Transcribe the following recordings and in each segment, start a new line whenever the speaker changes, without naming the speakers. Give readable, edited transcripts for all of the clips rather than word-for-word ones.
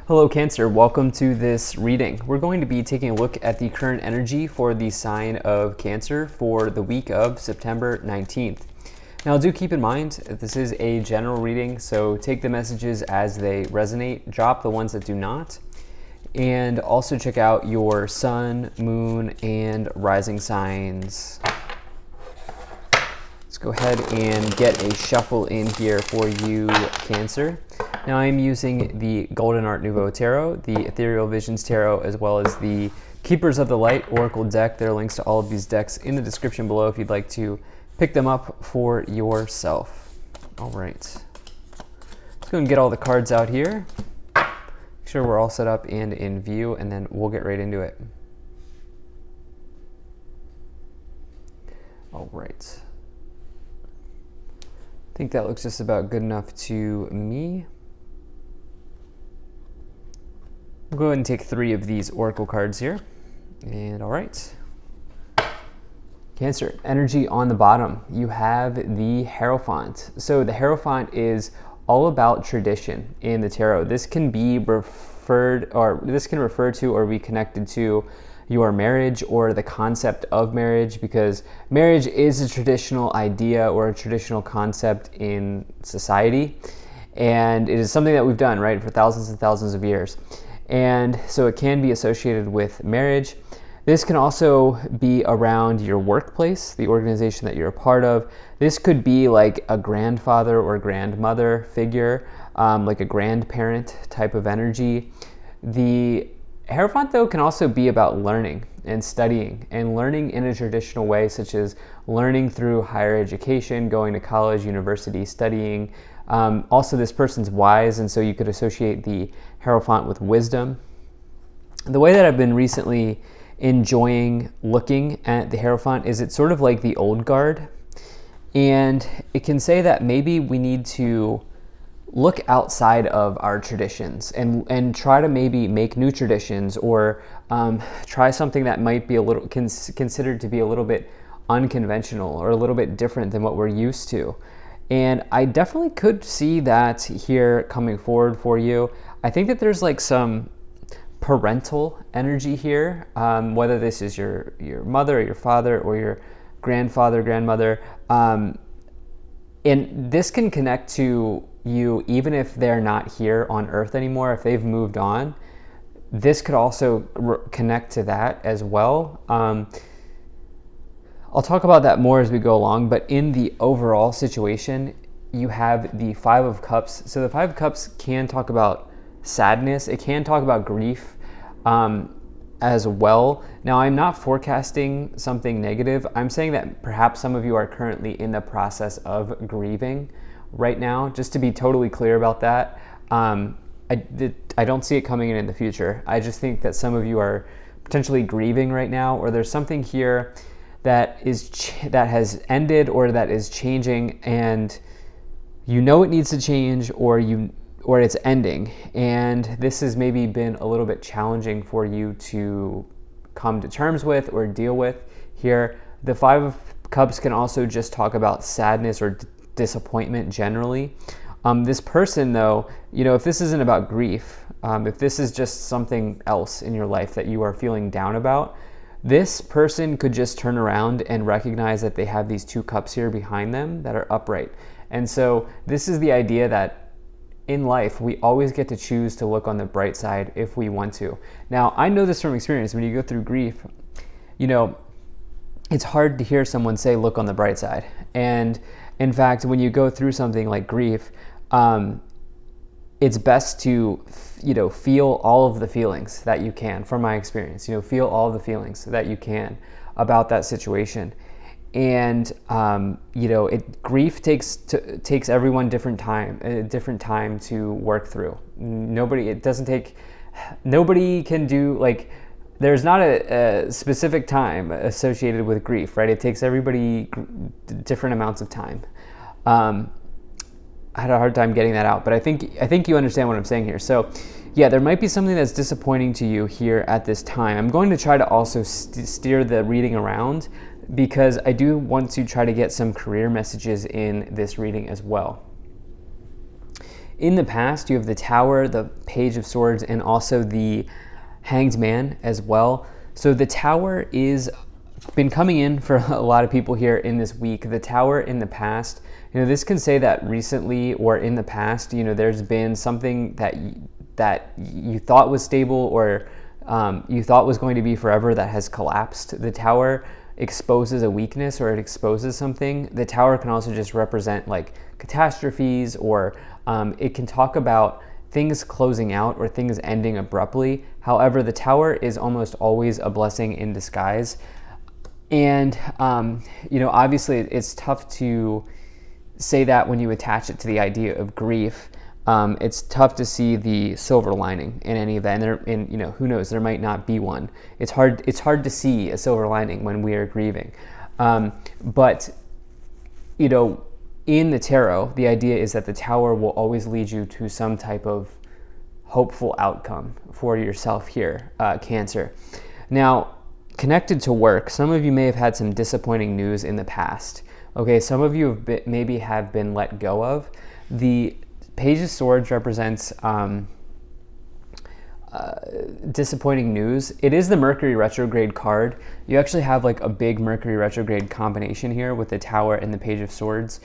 Hello Cancer, welcome to this reading. We're going to be taking a look at the current energy for the sign of Cancer for the week of September 19th. Now do keep in mind that this is a general reading, so take the messages as they resonate, drop the ones that do not, and also check out your sun, moon, and rising signs. Let's go ahead and get a shuffle in here for you, Cancer. Now I'm using the Golden Art Nouveau Tarot, the Ethereal Visions Tarot, as well as the Keepers of the Light Oracle deck. There are links to all of these decks in the description below if you'd like to pick them up for yourself. All right. Let's go and get all the cards out here. Make sure we're all set up and in view, and then we'll get right into it. All right. I think that looks just about good enough to me. We'll go ahead and take 3 of these Oracle cards here. And all right. Cancer, energy on the bottom. You have the Hierophant. So the Hierophant is all about tradition in the tarot. This can be refer to or be connected to your marriage or the concept of marriage, because marriage is a traditional idea or a traditional concept in society, and it is something that we've done, right, for thousands and thousands of years. And so it can be associated with marriage. This can also be around your workplace, the organization that you're a part of. This could be like a grandfather or grandmother figure, like a grandparent type of energy. The Hierophant, though, can also be about learning and studying, and learning in a traditional way, such as learning through higher education, going to college, university, studying. Also, this person's wise, and so you could associate the Hierophant with wisdom. The way that I've been recently enjoying looking at the Hierophant is it's sort of like the old guard, and it can say that maybe we need to look outside of our traditions and try to maybe make new traditions, or try something that might be a little considered to be a little bit unconventional or a little bit different than what we're used to. And I definitely could see that here coming forward for you. I think that there's like some parental energy here, whether this is your mother or your father or your grandfather, grandmother, and this can connect to you even if they're not here on Earth anymore. If they've moved on, this could also connect to that as well. I'll talk about that more as we go along, but in the overall situation, you have the 5 of Cups. So the 5 of Cups can talk about sadness. It can talk about grief as well. Now, I'm not forecasting something negative. I'm saying that perhaps some of you are currently in the process of grieving right now, just to be totally clear about that. I don't see it coming in the future. I just think that some of you are potentially grieving right now, or there's something here that has ended or that is changing, and you know it needs to change, or it's ending, and this has maybe been a little bit challenging for you to come to terms with or deal with here. The 5 of Cups can also just talk about sadness or disappointment generally. This person, though, if this isn't about grief, if this is just something else in your life that you are feeling down about, this person could just turn around and recognize that they have these 2 cups here behind them that are upright. And so this is the idea that in life, we always get to choose to look on the bright side if we want to. Now, I know this from experience. When you go through grief, it's hard to hear someone say, look on the bright side. And in fact, when you go through something like grief, it's best to, feel all of the feelings that you can. From my experience, feel all the feelings that you can about that situation. And grief takes everyone different time to work through. Nobody can do, like, there's not a specific time associated with grief, right? It takes everybody different amounts of time. I had a hard time getting that out, but I think you understand what I'm saying here. So yeah, there might be something that's disappointing to you here at this time. I'm going to try to also steer the reading around, because I do want to try to get some career messages in this reading as well. In the past, you have the Tower, the Page of Swords, and also the Hanged Man as well. So the Tower is been coming in for a lot of people here in this week. The Tower in the past, this can say that recently or in the past, there's been something that you thought was stable or you thought was going to be forever that has collapsed. The Tower exposes a weakness or it exposes something. The Tower can also just represent like catastrophes, or it can talk about things closing out or things ending abruptly. However, the Tower is almost always a blessing in disguise. And, obviously it's tough to say that when you attach it to the idea of grief. It's tough to see the silver lining in any event, and who knows, there might not be one. It's hard to see a silver lining when we are grieving. But in the tarot, the idea is that the Tower will always lead you to some type of hopeful outcome for yourself here, Cancer. Now, connected to work, some of you may have had some disappointing news in the past. Okay, some of you maybe have been let go of. The Page of Swords represents disappointing news. It is the Mercury retrograde card. You actually have like a big Mercury retrograde combination here with the Tower and the Page of Swords.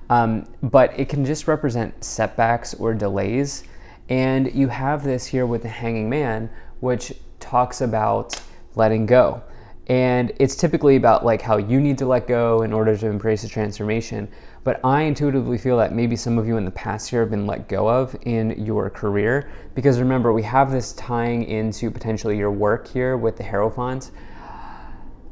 But it can just represent setbacks or delays. And you have this here with the Hanging Man, which talks about letting go. And it's typically about like how you need to let go in order to embrace a transformation. But I intuitively feel that maybe some of you in the past here have been let go of in your career. Because remember, we have this tying into potentially your work here with the Hierophant.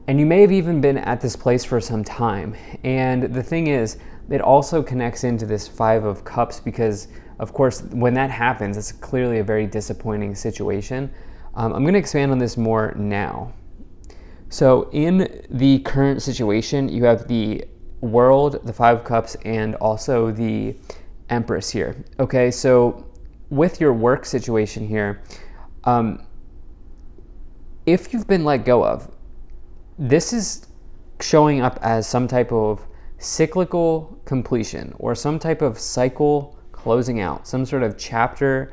And you may have even been at this place for some time. And the thing is, it also connects into this Five of Cups because, of course, when that happens, it's clearly a very disappointing situation. I'm going to expand on this more now. So in the current situation, you have the World, the Five of Cups, and also the Empress here. Okay, so with your work situation here, if you've been let go of, this is showing up as some type of cyclical completion or some type of cycle closing out, some sort of chapter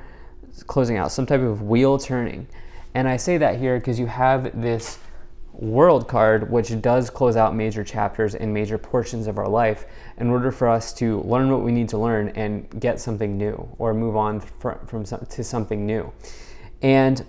closing out, some type of wheel turning. And I say that here because you have this World card, which does close out major chapters and major portions of our life in order for us to learn what we need to learn and get something new or move on to something new. And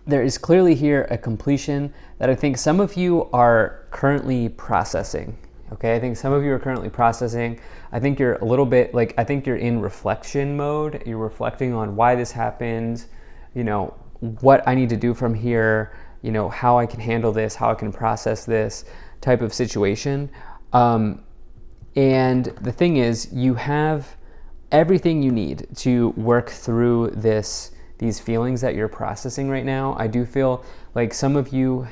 there is clearly here a completion that I think some of you are currently processing. Okay, I think some of you are currently processing. I think you're a little bit I think you're in reflection mode. You're reflecting on why this happened, what I need to do from here, how I can handle this, how I can process this type of situation. And the thing is, you have everything you need to work through these feelings that you're processing right now. I do feel like some of you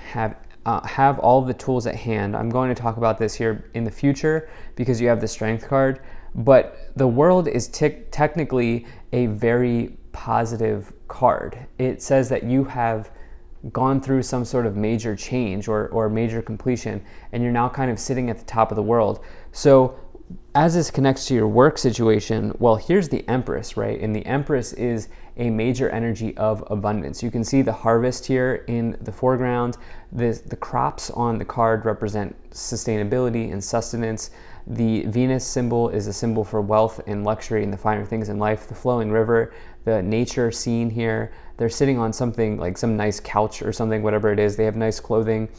have all the tools at hand. I'm going to talk about this here in the future because you have the Strength card, but the World is technically a very positive card. It says that you have gone through some sort of major change or major completion, and you're now kind of sitting at the top of the world. So as this connects to your work situation, well, here's the Empress, right? And the Empress is a major energy of abundance. You can see the harvest here in the foreground. The crops on the card represent sustainability and sustenance. The Venus symbol is a symbol for wealth and luxury and the finer things in life. The flowing river, the nature scene here. They're sitting on something like some nice couch or something, whatever it is. They have nice clothing.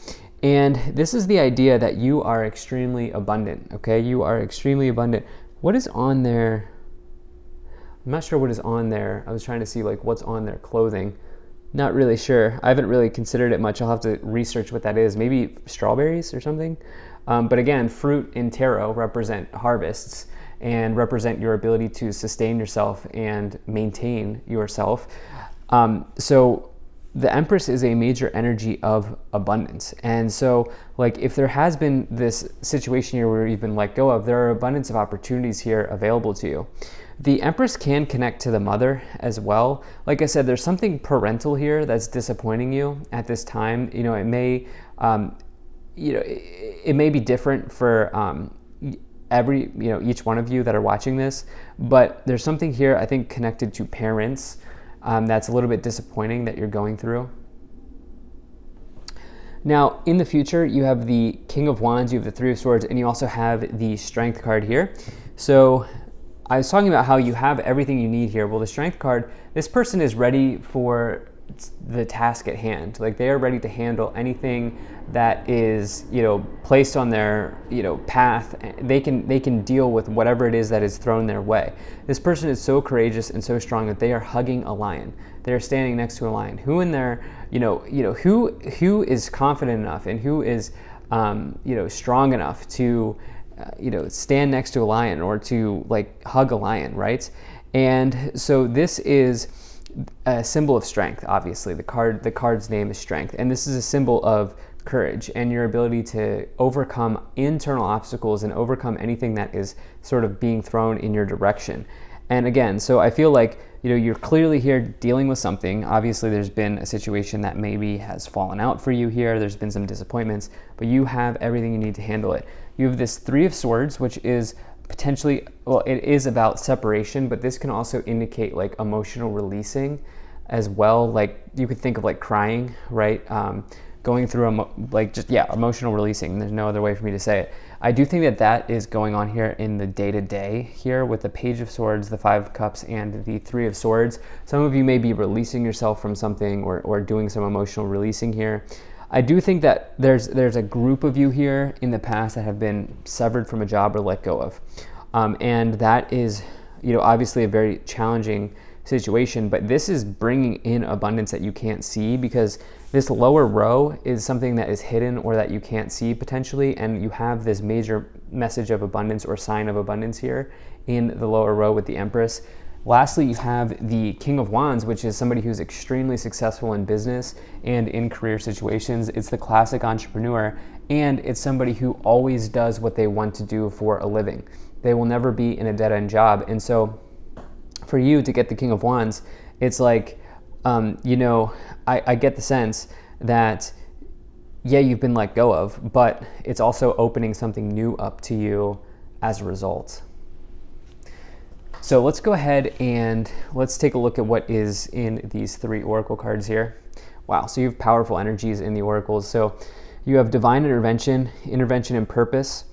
And this is the idea that you are extremely abundant, okay? You are extremely abundant. What is on their, I'm not sure what is on there. I was trying to see what's on their clothing. Not really sure. I haven't really considered it much. I'll have to research what that is. Maybe strawberries or something. But again, fruit in tarot represent harvests and represent your ability to sustain yourself and maintain yourself. So the Empress is a major energy of abundance. And so if there has been this situation here where you've been let go of, there are abundance of opportunities here available to you. The Empress can connect to the mother as well. Like I said, there's something parental here that's disappointing you at this time. It may be different for each one of you that are watching this, but there's something here I think connected to parents that's a little bit disappointing that you're going through. Now, in the future, you have the King of Wands, you have the Three of Swords, and you also have the Strength card here. So I was talking about how you have everything you need here. Well, the Strength card, this person is ready for the task at hand. Like, they are ready to handle anything that is, placed on their, path. They can deal with whatever it is that is thrown their way. This person is so courageous and so strong that they are hugging a lion. They are standing next to a lion. Who in there, who is confident enough and who is, strong enough to, stand next to a lion or to hug a lion, right? And so this is a symbol of strength. Obviously, the card's name is Strength, and this is a symbol of courage and your ability to overcome internal obstacles and overcome anything that is sort of being thrown in your direction. And again, so I feel like you're clearly here dealing with something. Obviously, there's been a situation that maybe has fallen out for you here. There's been some disappointments, but you have everything you need to handle it. You have this Three of Swords, which is potentially, well, it is about separation, but this can also indicate emotional releasing as well. Like, you could think of crying, right? Going through emotional releasing. There's no other way for me to say it. I do think that is going on here in the day-to-day here with the Page of Swords, the Five of Cups, and the Three of Swords. Some of you may be releasing yourself from something or doing some emotional releasing here. I do think that there's a group of you here in the past that have been severed from a job or let go of. And that is, obviously a very challenging situation, but this is bringing in abundance that you can't see, because this lower row is something that is hidden or that you can't see potentially, and you have this major message of abundance or sign of abundance here in the lower row with the Empress. Lastly, you have the King of Wands, which is somebody who's extremely successful in business and in career situations. It's the classic entrepreneur, and it's somebody who always does what they want to do for a living. They will never be in a dead-end job. And so for you to get the King of Wands, it's like, I get the sense that, yeah, you've been let go of, but it's also opening something new up to you as a result. So let's go ahead and let's take a look at what is in these three oracle cards here. Wow, so you have powerful energies in the oracles. So you have divine intervention, intervention and purpose.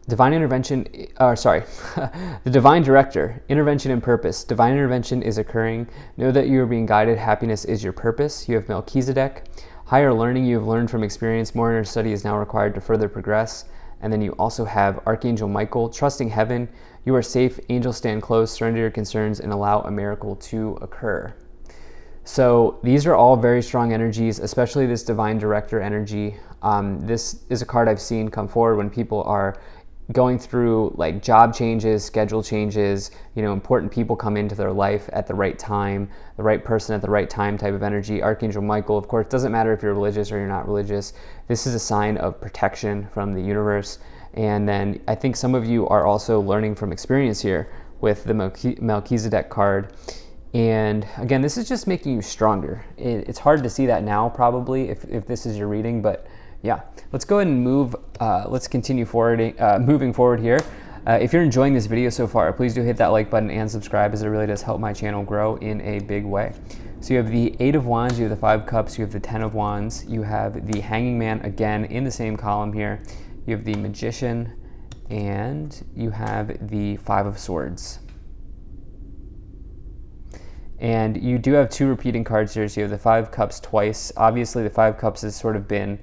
Divine intervention, the divine director, intervention and purpose. Divine intervention is occurring. Know that you are being guided. Happiness is your purpose. You have Melchizedek. Higher learning, you have learned from experience. More inner study is now required to further progress. And then you also have Archangel Michael, trusting heaven. You are safe. Angels stand close. Surrender your concerns and allow a miracle to occur. So these are all very strong energies, especially this divine director energy. This is a card I've seen come forward when people are going through job changes, schedule changes, important people come into their life at the right time, the right person at the right time type of energy. Archangel Michael, of course, doesn't matter if you're religious or you're not religious. This is a sign of protection from the universe. And then I think some of you are also learning from experience here with the Melchizedek card. And again, this is just making you stronger. It's hard to see that now probably if this is your reading, but yeah, let's go ahead and move. Let's continue moving forward here. If you're enjoying this video so far, please do hit that like button and subscribe, as it really does help my channel grow in a big way. So you have the Eight of Wands, you have the Five of Cups, you have the Ten of Wands, you have the Hanging Man again in the same column here. You have the Magician, and you have the Five of Swords. And you do have two repeating cards here. So you have the Five of Cups twice. Obviously, the Five of Cups has sort of been,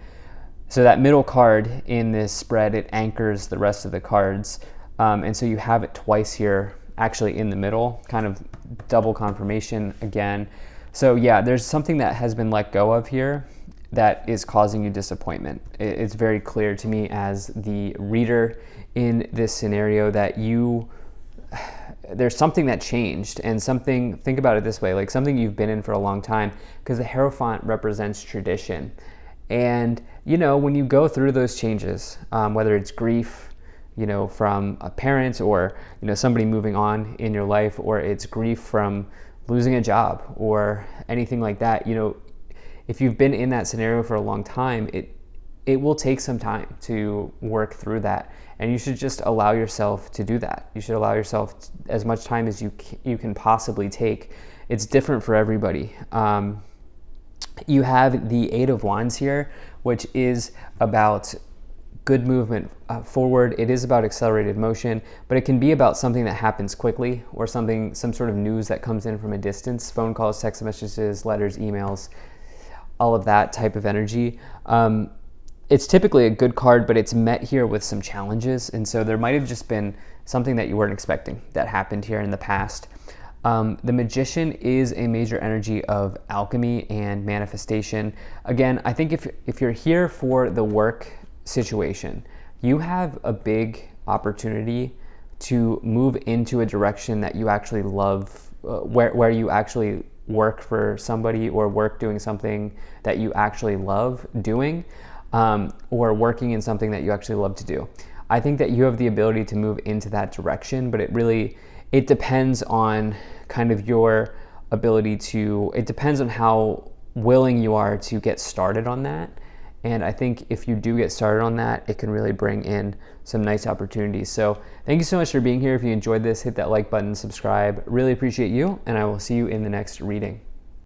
so that middle card in this spread, it anchors the rest of the cards. And so you have it twice here, actually in the middle, kind of double confirmation again. So yeah, there's something that has been let go of here that is causing you disappointment. It's very clear to me as the reader in this scenario that there's something that changed, and something, think about it this way, something you've been in for a long time, because the Hierophant represents tradition. And, when you go through those changes, whether it's grief, from a parent or, somebody moving on in your life, or it's grief from losing a job or anything like that, if you've been in that scenario for a long time, it will take some time to work through that, and you should just allow yourself to do that. You should allow yourself as much time as you can possibly take. It's different for everybody. You have the Eight of Wands here, which is about good movement forward. It is about accelerated motion, but it can be about something that happens quickly, or some sort of news that comes in from a distance, phone calls, text messages, letters, emails, all of that type of energy. It's typically a good card, but it's met here with some challenges, and so there might have just been something that you weren't expecting that happened here in the past. The Magician is a major energy of alchemy and manifestation. Again, I think if you're here for the work situation, you have a big opportunity to move into a direction that you actually love, where you actually work for somebody, or work doing something that you actually love doing, or working in something that you actually love to do. I think that you have the ability to move into that direction, but it depends on kind of your ability to, it depends on how willing you are to get started on that. And I think if you do get started on that, it can really bring in some nice opportunities. So thank you so much for being here. If you enjoyed this, hit that like button, subscribe. Really appreciate you, and I will see you in the next reading.